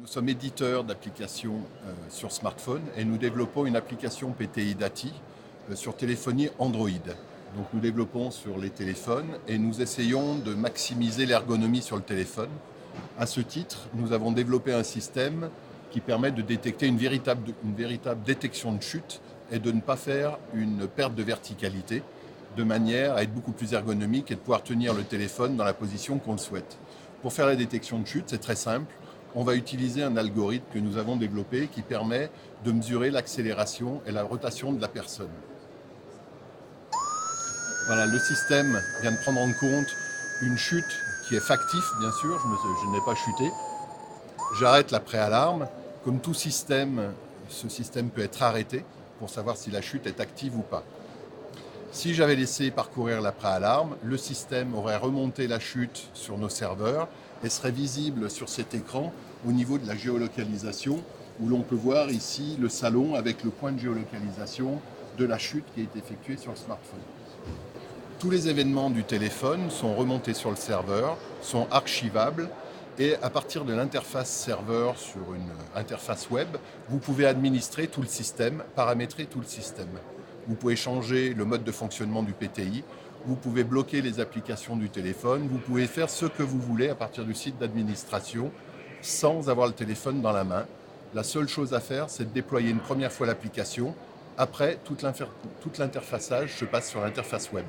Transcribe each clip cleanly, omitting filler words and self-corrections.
Nous sommes éditeurs d'applications sur smartphone et nous développons une application PTI Dati sur téléphonie Android. Donc nous développons sur les téléphones et nous essayons de maximiser l'ergonomie sur le téléphone. À ce titre, nous avons développé un système qui permet de détecter une véritable détection de chute et de ne pas faire une perte de verticalité, de manière à être beaucoup plus ergonomique et de pouvoir tenir le téléphone dans la position qu'on le souhaite. Pour faire la détection de chute, c'est très simple. On va utiliser un algorithme que nous avons développé qui permet de mesurer l'accélération et la rotation de la personne. Voilà, le système vient de prendre en compte une chute qui est factif, bien sûr, je n'ai pas chuté. J'arrête la préalarme. Comme tout système, ce système peut être arrêté pour savoir si la chute est active ou pas. Si j'avais laissé parcourir la préalarme, le système aurait remonté la chute sur nos serveurs et serait visible sur cet écran au niveau de la géolocalisation, où l'on peut voir ici le salon avec le point de géolocalisation de la chute qui a été effectuée sur le smartphone. Tous les événements du téléphone sont remontés sur le serveur, sont archivables, et à partir de l'interface serveur sur une interface web, vous pouvez administrer tout le système, paramétrer tout le système. Vous pouvez changer le mode de fonctionnement du PTI, vous pouvez bloquer les applications du téléphone, vous pouvez faire ce que vous voulez à partir du site d'administration sans avoir le téléphone dans la main. La seule chose à faire, c'est de déployer une première fois l'application. Après, tout l'interfaçage se passe sur l'interface web.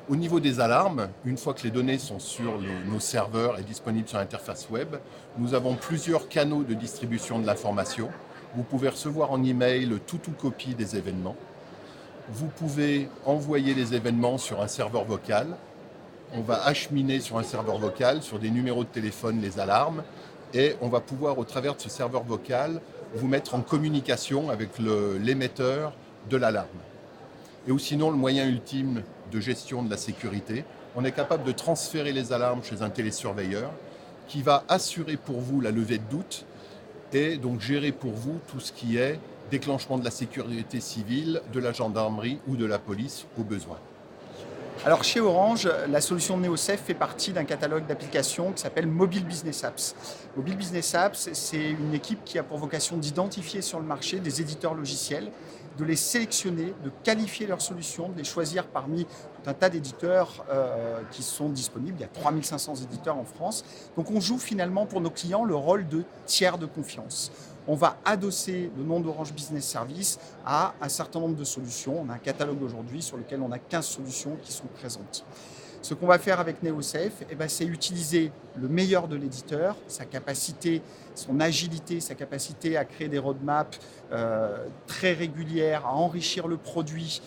Au niveau des alarmes, une fois que les données sont sur nos serveurs et disponibles sur l'interface web, nous avons plusieurs canaux de distribution de l'information. Vous pouvez recevoir en email tout ou copie des événements. Vous pouvez envoyer les événements sur un serveur vocal. On va acheminer sur un serveur vocal, sur des numéros de téléphone, les alarmes. Et on va pouvoir, au travers de ce serveur vocal, vous mettre en communication avec l'émetteur de l'alarme. Et ou sinon, le moyen ultime de gestion de la sécurité, on est capable de transférer les alarmes chez un télésurveilleur qui va assurer pour vous la levée de doute et donc gérer pour vous tout ce qui est déclenchement de la sécurité civile, de la gendarmerie ou de la police au besoin. Alors chez Orange, la solution NeoSafe fait partie d'un catalogue d'applications qui s'appelle Mobile Business Apps. Mobile Business Apps, c'est une équipe qui a pour vocation d'identifier sur le marché des éditeurs logiciels, de les sélectionner, de qualifier leurs solutions, de les choisir parmi tout un tas d'éditeurs qui sont disponibles. Il y a 3500 éditeurs en France. Donc on joue finalement pour nos clients le rôle de tiers de confiance. On va adosser le nom d'Orange Business Service à un certain nombre de solutions. On a un catalogue aujourd'hui sur lequel on a 15 solutions qui sont présentes. Ce qu'on va faire avec NeoSafe, c'est utiliser le meilleur de l'éditeur, sa capacité, son agilité, sa capacité à créer des roadmaps très régulières, à enrichir le produit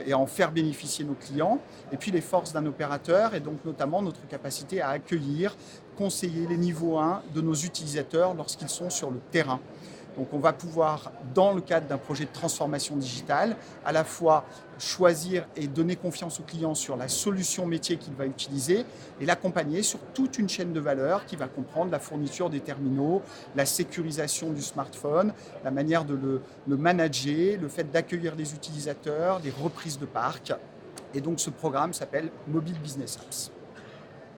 et à en faire bénéficier nos clients. Et puis les forces d'un opérateur et donc notamment notre capacité à accueillir, conseiller les niveaux 1 de nos utilisateurs lorsqu'ils sont sur le terrain. Donc on va pouvoir, dans le cadre d'un projet de transformation digitale, à la fois choisir et donner confiance au client sur la solution métier qu'il va utiliser et l'accompagner sur toute une chaîne de valeur qui va comprendre la fourniture des terminaux, la sécurisation du smartphone, la manière de le manager, le fait d'accueillir les utilisateurs, des reprises de parc. Et donc ce programme s'appelle Mobile Business Apps.